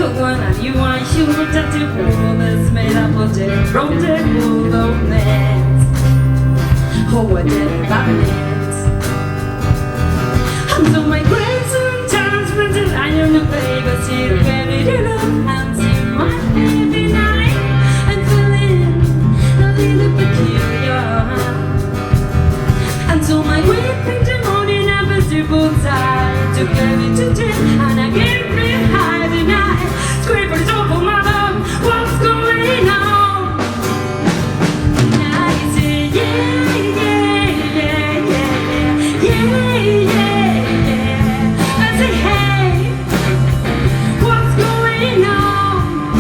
그건 아니와 힘을 다질 world made up of different full of names. Oh, I did it by minutes. I'm so my grace and times when I am the baby, see the baby, you know, I'm seeing my every night. I'm feeling a little peculiar. And so my weeping the morning never super tired to get me to drink, and I get real high tonight. Scrapers over my love, what's going on? And I say yeah, yeah, yeah, yeah, yeah, yeah, yeah. I say hey, what's going on?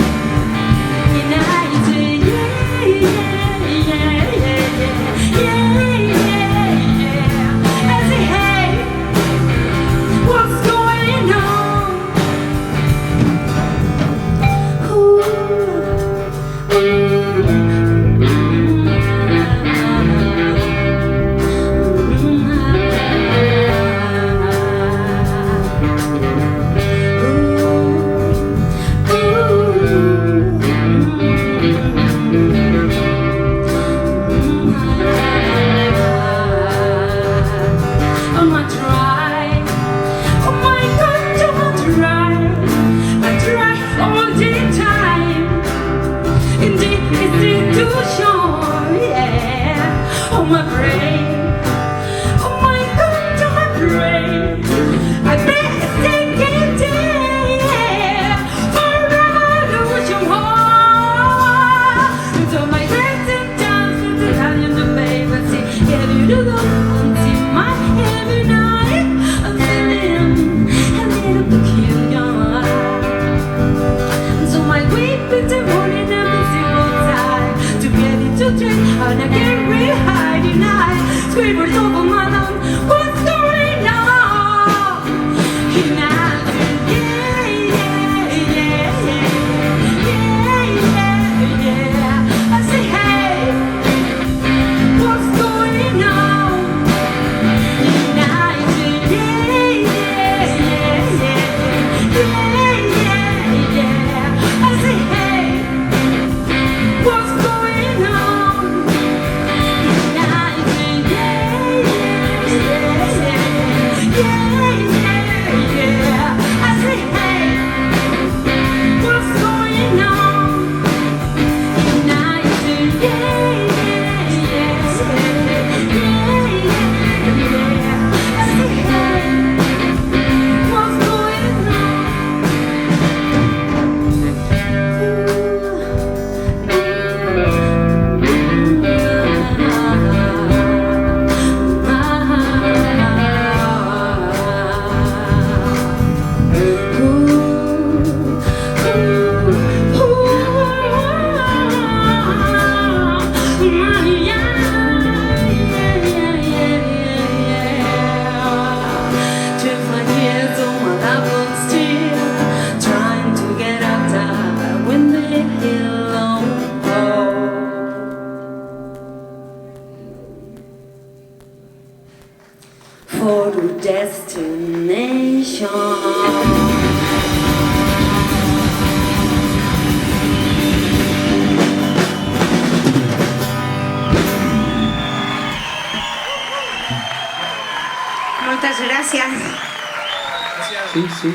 And I say yeah, yeah, yeah, yeah, yeah, yeah, yeah. I say hey, what's going on? On my drive, oh my God, on my drive, I drive all the time. Indeed, it's too short, yeah. On my brain, oh my God, on my brain, I bet it's taking day forever lose your heart. And so my friends and times with the Italian the baby, see, yeah, you do go and see my every night. I'm feeling a little peculiar. And so my weeping the morning every single time to get into drink, and I get real high tonight. Screamers over my lungs, what's going on? And I say yeah, yeah, yeah, yeah, yeah, yeah. I say hey, what's going on? And I say yeah, yeah, yeah, yeah, yeah, yeah. I say hey, what's going on? And I say yeah, yeah, yeah, yeah, yeah. I say hey, what's going on? And I say yeah, yeah, yeah, yeah, yeah. I say hey, what's going on? Trying to get up there when they hill on for the destination. Moltes gràcies. Sí, sí.